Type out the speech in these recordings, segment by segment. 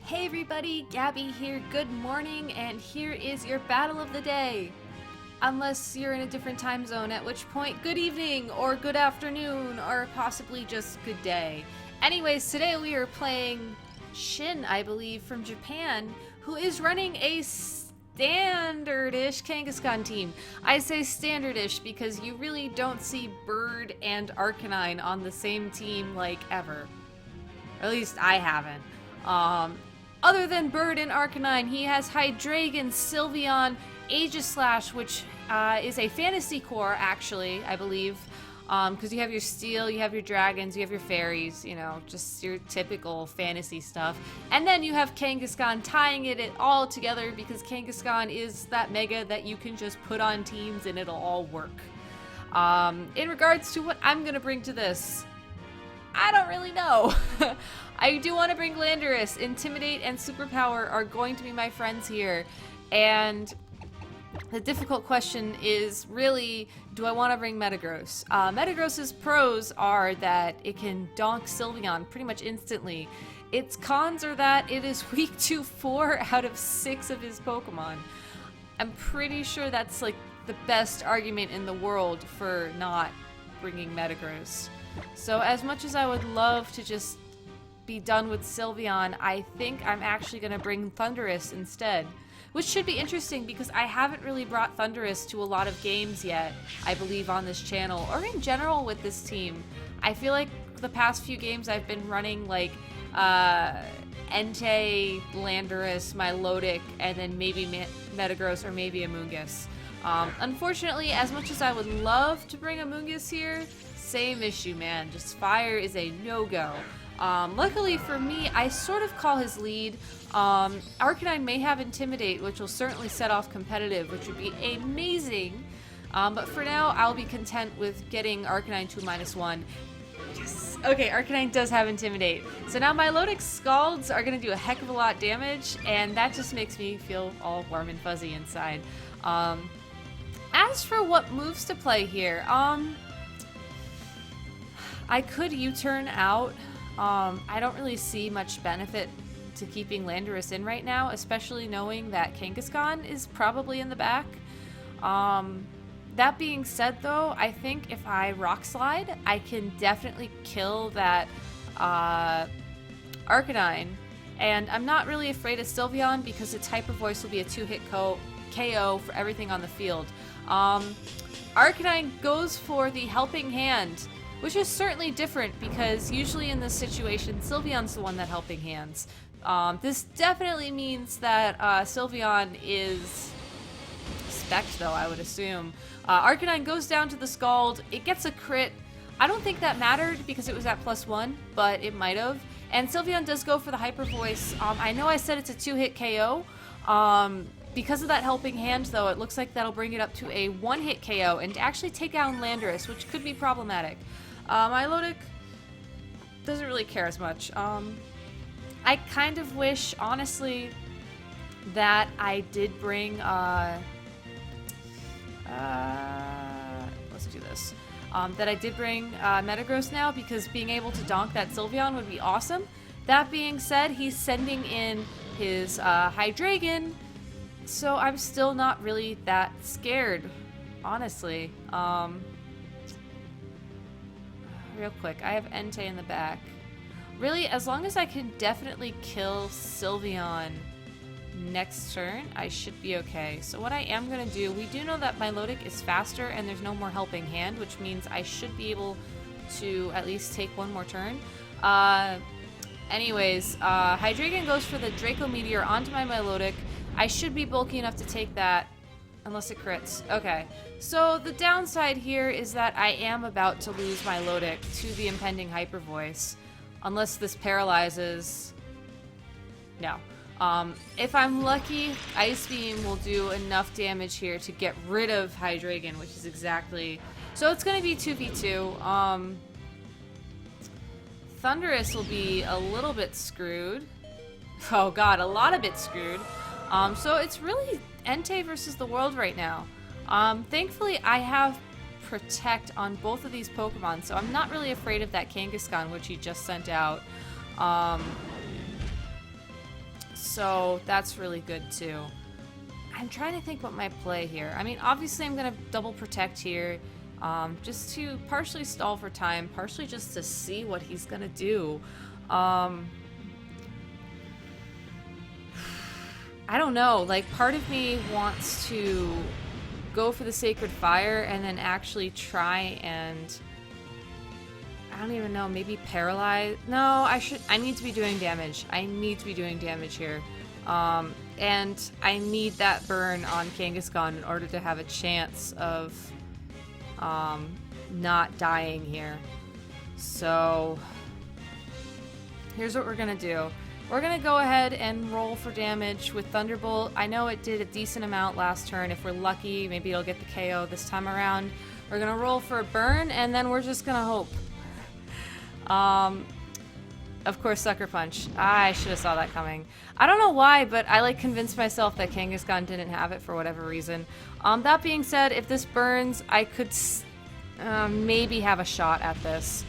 Hey everybody, Gabby here, good morning, and here is your battle of the day. Unless you're in a different time zone, at which point, good evening, or good afternoon, or possibly just good day. Anyways, today we are playing Shin, I believe, from Japan, who is running a standard-ish Kangaskhan team. I say standard-ish because you really don't see Bird and Arcanine on the same team, like, ever. Or at least I haven't. Other than Bird and Arcanine, he has Hydreigon, Sylveon, Aegislash, which is a fantasy core, actually, I believe. Because you have your Steel, you have your Dragons, you have your Fairies, you know, just your typical fantasy stuff. And then you have Kangaskhan tying it all together because Kangaskhan is that mega that you can just put on teams and it'll all work. In regards to what I'm going to bring to this, I don't really know. I do want to bring Landorus. Intimidate and Superpower are going to be my friends here. And the difficult question is really, do I want to bring Metagross? Metagross's pros are that it can donk Sylveon pretty much instantly. Its cons are that it is weak to 4 out of 6 of his Pokemon. I'm pretty sure that's like the best argument in the world for not bringing Metagross. So as much as I would love to just be done with Sylveon, I think I'm actually going to bring Thundurus instead. Which should be interesting because I haven't really brought Thundurus to a lot of games yet, I believe, on this channel, or in general with this team. I feel like the past few games I've been running like Entei, Landorus, Milotic, and then maybe Metagross or maybe Amoonguss. Unfortunately, as much as I would love to bring Amoonguss here, same issue, man. Just fire is a no-go. Luckily for me, I sort of call his lead. Arcanine may have Intimidate, which will certainly set off competitive, which would be amazing. But for now, I'll be content with getting Arcanine to -1. Yes! Okay, Arcanine does have Intimidate. So now Milotic Scalds are going to do a heck of a lot of damage, and that just makes me feel all warm and fuzzy inside. As for what moves to play here, I could U-turn out. I don't really see much benefit to keeping Landorus in right now, especially knowing that Kangaskhan is probably in the back. That being said, though, I think if I Rock Slide, I can definitely kill that Arcanine. And I'm not really afraid of Sylveon because its Hyper Voice will be a 2-hit KO for everything on the field. Arcanine goes for the Helping Hand, which is certainly different because usually in this situation, Sylveon's the one that Helping Hands. This definitely means that Sylveon is spec'd, though, I would assume. Arcanine goes down to the Scald. It gets a crit. I don't think that mattered because it was at +1, but it might have. And Sylveon does go for the Hyper Voice. I know I said it's a 2-hit KO. Because of that Helping Hand, though, it looks like that'll bring it up to a 1-hit KO and to actually take down Landorus, which could be problematic. Milotic doesn't really care as much. I kind of wish, honestly, that I did bring, let's do this. That I did bring Metagross now, because being able to donk that Sylveon would be awesome. That being said, he's sending in his Hydreigon, so I'm still not really that scared, honestly. Real quick, I have Entei in the back. Really, as long as I can definitely kill Sylveon next turn, I should be okay. So what I am going to do, we do know that Milotic is faster and there's no more Helping Hand, which means I should be able to at least take one more turn. Anyways, Hydreigon goes for the Draco Meteor onto my Milotic. I should be bulky enough to take that, unless it crits. Okay, so the downside here is that I am about to lose my Milotic to the impending Hyper Voice, unless this paralyzes. No. If I'm lucky, Ice Beam will do enough damage here to get rid of Hydreigon, which is exactly... So it's going to be 2v2. Thundurus will be a little bit screwed. Oh god, a lot of bit screwed. So it's really Entei versus the world right now. Thankfully, I have Protect on both of these Pokemon, so I'm not really afraid of that Kangaskhan, which he just sent out. So that's really good too. I'm trying to think what my play here. I mean, obviously I'm going to double protect here, just to partially stall for time, partially just to see what he's going to do. I don't know, like part of me wants to go for the Sacred Fire and then actually try and, I don't even know, maybe paralyze. No, I need to be doing damage. I need to be doing damage here. And I need that burn on Kangaskhan in order to have a chance of not dying here. So here's what we're gonna do. We're gonna go ahead and roll for damage with Thunderbolt. I know it did a decent amount last turn. If we're lucky, maybe it'll get the KO this time around. We're gonna roll for a burn, and then we're just gonna hope. Of course, Sucker Punch. I should have saw that coming. I don't know why, but I like convinced myself that Kangaskhan didn't have it for whatever reason. That being said, if this burns, I could maybe have a shot at this.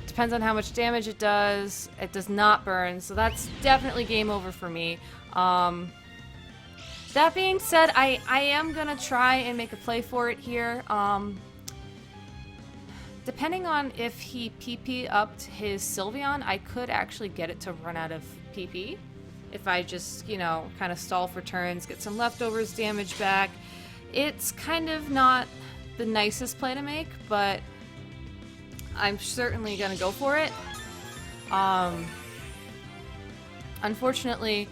Depends on how much damage it does. It does not burn, so that's definitely game over for me. That being said, I am gonna try and make a play for it here. Depending on if he PP upped his Sylveon, I could actually get it to run out of PP. If I just, you know, kind of stall for turns, get some leftovers damage back. It's kind of not the nicest play to make, but I'm certainly gonna go for it. Unfortunately,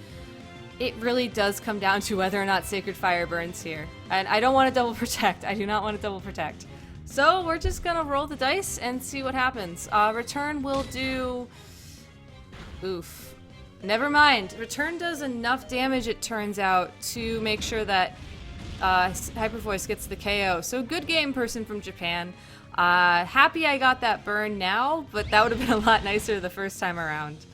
it really does come down to whether or not Sacred Fire burns here. And I don't want to double protect. I do not want to double protect. So we're just gonna roll the dice and see what happens. Return will do... Oof. Never mind. Return does enough damage, it turns out, to make sure that Hyper Voice gets the KO. So good game, person from Japan. Happy I got that burn now, but that would have been a lot nicer the first time around.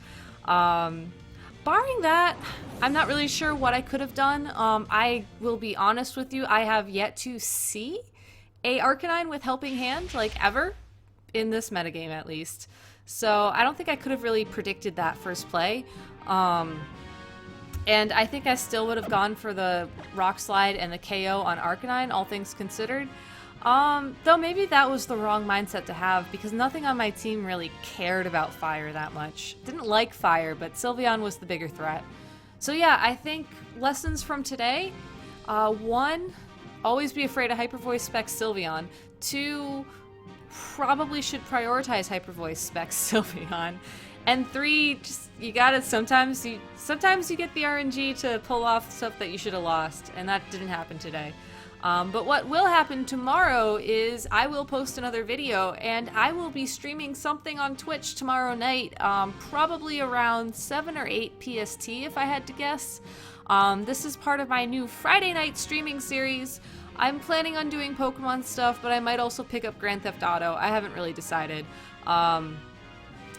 Barring that, I'm not really sure what I could have done. I will be honest with you, I have yet to see a Arcanine with Helping Hand, like, ever. In this metagame, at least. So, I don't think I could have really predicted that first play. And I think I still would have gone for the Rock Slide and the KO on Arcanine, all things considered. Though maybe that was the wrong mindset to have, because nothing on my team really cared about Fire that much. Didn't like Fire, but Sylveon was the bigger threat. So yeah, I think lessons from today. 1... Always be afraid of Hyper Voice Spec Sylveon. 2, probably should prioritize Hyper Voice Spec Sylveon. And 3, just, you gotta, sometimes you get the RNG to pull off stuff that you should have lost, and that didn't happen today. But what will happen tomorrow is I will post another video, and I will be streaming something on Twitch tomorrow night, probably around 7 or 8 PST if I had to guess. This is part of my new Friday night streaming series. I'm planning on doing Pokemon stuff, but I might also pick up Grand Theft Auto. I haven't really decided.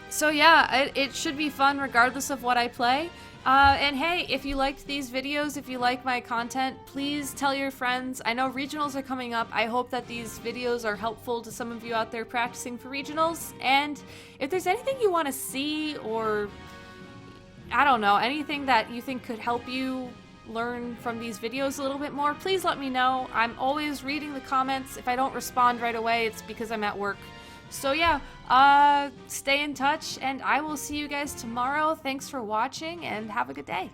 So yeah, it should be fun regardless of what I play. And hey, if you liked these videos, if you like my content, please tell your friends. I know regionals are coming up. I hope that these videos are helpful to some of you out there practicing for regionals. And if there's anything you want to see, or I don't know, anything that you think could help you learn from these videos a little bit more, please let me know. I'm always reading the comments. If I don't respond right away, it's because I'm at work. So yeah, stay in touch, and I will see you guys tomorrow. Thanks for watching, and have a good day.